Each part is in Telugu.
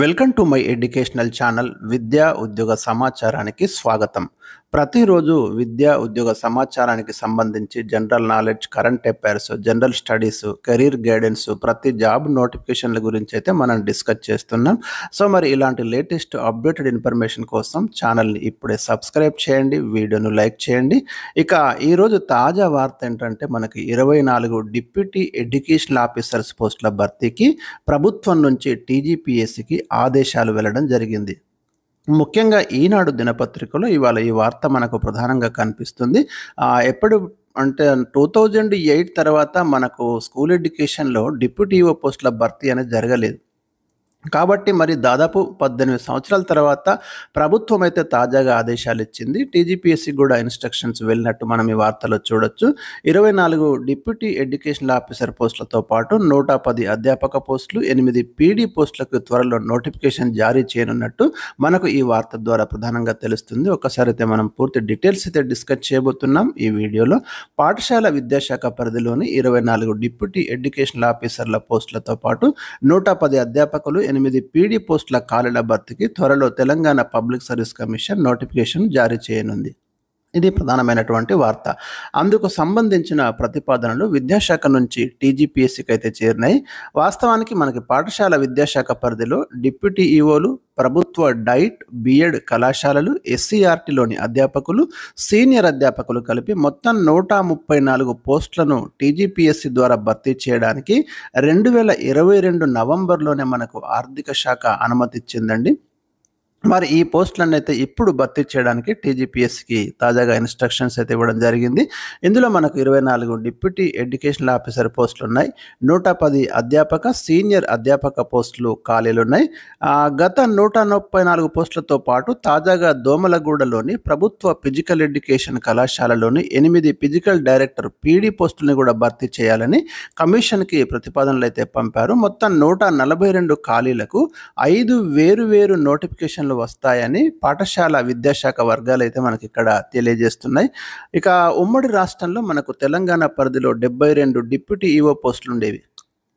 Welcome to my educational channel విద్యా ఉద్యోగ సమాచారానికి స్వాగతం. ప్రతిరోజు విద్యా ఉద్యోగ సమాచారానికి సంబంధించి general knowledge, current affairs, general studies, career guidance, ప్రతి జాబ్ నోటిఫికేషన్ల గురించి అయితే మనం డిస్కస్ చేస్తున్నాం. సో మరి ఇలాంటి లేటెస్ట్ అప్డేటెడ్ ఇన్ఫర్మేషన్ కోసం ఛానల్ని ఇప్పుడే సబ్స్క్రైబ్ చేయండి, వీడియోను లైక్ చేయండి. ఇక ఈరోజు తాజా వార్త ఏంటంటే మనకి 24 డిప్యూటీ ఎడ్యుకేషనల్ ఆఫీసర్స్ పోస్టుల భర్తీకి ప్రభుత్వం నుంచి టీజీపీఎస్సీకి ఆదేశాలు వెళ్లడం జరిగింది. ముఖ్యంగా ఈనాడు దినపత్రికలో ఇవాళ ఈ వార్త మనకు ప్రధానంగా కనిపిస్తుంది. ఎప్పుడు అంటే 2008 తర్వాత మనకు స్కూల్ ఎడ్యుకేషన్లో డిప్యూటీ ఈఓ పోస్టుల భర్తీ అనేది జరగలేదు. కాబట్టి మరి దాదాపు 18 సంవత్సరాల తర్వాత ప్రభుత్వం అయితే తాజాగా ఆదేశాలు ఇచ్చింది. టీజీపీఎస్సీ కూడా ఇన్స్ట్రక్షన్స్ వెళ్ళినట్టు మనం ఈ వార్తలో చూడొచ్చు. 24 డిప్యూటీ ఎడ్యుకేషనల్ ఆఫీసర్ పోస్టులతో పాటు 110 అధ్యాపక పోస్టులు, 8 పీడీ పోస్టులకు త్వరలో నోటిఫికేషన్ జారీ చేయనున్నట్టు మనకు ఈ వార్త ద్వారా ప్రధానంగా తెలుస్తుంది. ఒకసారి అయితే మనం పూర్తి డీటెయిల్స్ అయితే డిస్కస్ చేయబోతున్నాం ఈ వీడియోలో. పాఠశాల విద్యాశాఖ పరిధిలోని 24 డిప్యూటీ ఎడ్యుకేషనల్ ఆఫీసర్ల పోస్టులతో పాటు 110 అధ్యాపకులు, 8 పీడీ పోస్టుల ఖాళీల భర్తీకి త్వరలో Telangana public service commission notification జారీ చేయనుంది. ఇది ప్రధానమైనటువంటి వార్త. అందుకు సంబంధించిన ప్రతిపాదనలు విద్యాశాఖ నుంచి టీజీపీఎస్సీకి అయితే చేరినాయి. వాస్తవానికి మనకి పాఠశాల విద్యాశాఖ పరిధిలో డిప్యూటీ ఈఓలు, ప్రభుత్వ డైట్, బిఎడ్ కళాశాలలు, ఎస్సీఆర్టీలోని అధ్యాపకులు, సీనియర్ అధ్యాపకులు కలిపి మొత్తం 134 పోస్టులను టీజీపీఎస్సీ ద్వారా భర్తీ చేయడానికి 2022 నవంబర్లోనే మనకు ఆర్థిక శాఖ అనుమతి ఇచ్చిందండి. మరి ఈ పోస్టులను అయితే ఇప్పుడు భర్తీ చేయడానికి టీజీపీఎస్సీకి తాజాగా ఇన్స్ట్రక్షన్స్ అయితే ఇవ్వడం జరిగింది. ఇందులో మనకు 24 డిప్యూటీ ఎడ్యుకేషనల్ ఆఫీసర్ పోస్టులు ఉన్నాయి, 110 అధ్యాపక, సీనియర్ అధ్యాపక పోస్టులు ఖాళీలు ఉన్నాయి. గత 134 పోస్టులతో పాటు తాజాగా దోమలగూడలోని ప్రభుత్వ ఫిజికల్ ఎడ్యుకేషన్ కళాశాలలోని 8 ఫిజికల్ డైరెక్టర్ పీడీ పోస్టులను కూడా భర్తీ చేయాలని కమిషన్కి ప్రతిపాదనలు అయితే పంపారు. మొత్తం 142 ఖాళీలకు 5 వేరు నోటిఫికేషన్లు వస్తాయని పాఠశాల విద్యాశాఖ వర్గాలు అయితే మనకి ఇక్కడ తెలియజేస్తున్నాయి. ఇక ఉమ్మడి రాష్ట్రంలో మనకు తెలంగాణ పరిధిలో 72 డిప్యూటీ ఈఓ పోస్టులు ఉండేవి.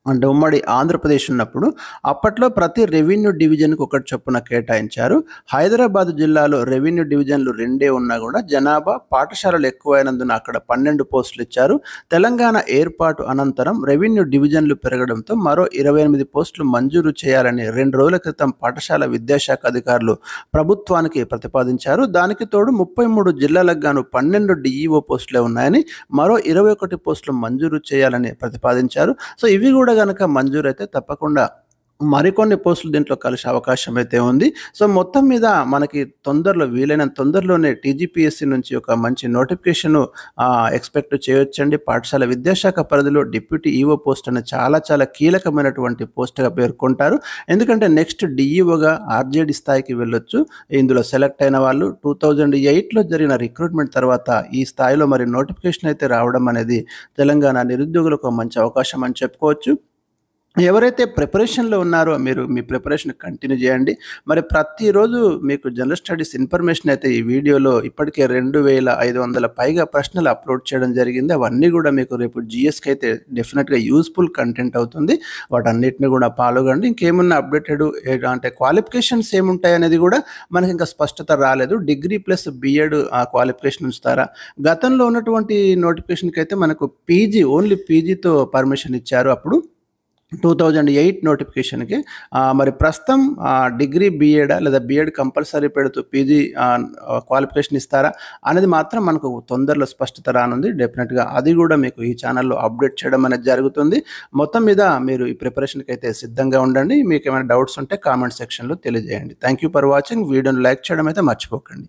అంటే ఉమ్మడి ఆంధ్రప్రదేశ్ ఉన్నప్పుడు అప్పట్లో ప్రతి రెవెన్యూ డివిజన్కి ఒకటి చొప్పున కేటాయించారు. హైదరాబాద్ జిల్లాలో రెవెన్యూ డివిజన్లు 2 ఉన్నా కూడా జనాభా, పాఠశాలలు ఎక్కువైనందున అక్కడ 12 పోస్టులు ఇచ్చారు. తెలంగాణ ఏర్పాటు అనంతరం రెవెన్యూ డివిజన్లు పెరగడంతో మరో 28 పోస్టులు మంజూరు చేయాలని 2 రోజుల క్రితం పాఠశాల విద్యాశాఖ అధికారులు ప్రభుత్వానికి ప్రతిపాదించారు. దానికి తోడు 33 జిల్లాలకు గాను 12 డిఈఓ పోస్టులే ఉన్నాయని, మరో 21 పోస్టులు మంజూరు చేయాలని ప్రతిపాదించారు. సో ఇవి కూడా కనుక మంజూరు అయితే తప్పకుండా మరికొన్ని పోస్టులు దీంట్లో కలిసే అవకాశం అయితే ఉంది. సో మొత్తం మీద మనకి వీలైనంత తొందరలోనే టీజీపీఎస్సీ నుంచి ఒక మంచి నోటిఫికేషన్ ఎక్స్పెక్ట్ చేయొచ్చండి. పాఠశాల విద్యాశాఖ పరిధిలో డిప్యూటీ ఈఓ పోస్ట్ అనేది చాలా కీలకమైనటువంటి పోస్ట్గా పేర్కొంటారు. ఎందుకంటే నెక్స్ట్ డిఈఓగా ఆర్జేడీ స్థాయికి వెళ్ళొచ్చు. ఇందులో సెలెక్ట్ అయిన వాళ్ళు 2008లో జరిగిన రిక్రూట్మెంట్ తర్వాత ఈ స్థాయిలో మరి నోటిఫికేషన్ అయితే రావడం అనేది తెలంగాణ నిరుద్యోగులకు మంచి అవకాశం అని చెప్పుకోవచ్చు. ఎవరైతే ప్రిపరేషన్లో ఉన్నారో మీరు మీ ప్రిపరేషన్ కంటిన్యూ చేయండి. మరి ప్రతిరోజు మీకు జనరల్ స్టడీస్ ఇన్ఫర్మేషన్ అయితే ఈ వీడియోలో ఇప్పటికే 2500 పైగా ప్రశ్నలు అప్లోడ్ చేయడం జరిగింది. అవన్నీ కూడా మీకు రేపు జిఎస్కి అయితే డెఫినెట్గా యూస్ఫుల్ కంటెంట్ అవుతుంది. వాటన్నిటిని కూడా ఫాలో కండి. ఇంకేమున్నా అప్డేటెడ్ అంటే క్వాలిఫికేషన్స్ ఏముంటాయి అనేది కూడా మనకి ఇంకా స్పష్టత రాలేదు. డిగ్రీ ప్లస్ బిఎడ్ క్వాలిఫికేషన్ ఉంచుతారా? గతంలో ఉన్నటువంటి నోటిఫికేషన్కి అయితే మనకు పీజీ, ఓన్లీ పీజీతో పర్మిషన్ ఇచ్చారు అప్పుడు 2008 నోటిఫికేషన్కి. మరి ప్రస్తుతం డిగ్రీ బిఎడా లేదా బిఎడ్ కంపల్సరీ పెడుతూ పీజీ క్వాలిఫికేషన్ ఇస్తారా అనేది మాత్రం మనకు తొందరలో స్పష్టత రానుంది. డెఫినెట్గా అది కూడా మీకు ఈ ఛానల్లో అప్డేట్ చేయడం అనేది జరుగుతుంది. మొత్తం మీద మీరు ఈ ప్రిపరేషన్కి అయితే సిద్ధంగా ఉండండి. మీకు ఏమైనా డౌట్స్ ఉంటే కామెంట్ సెక్షన్లో తెలియజేయండి. Thank you for watching. వీడియోని లైక్ చేయడం అయితే మర్చిపోకండి.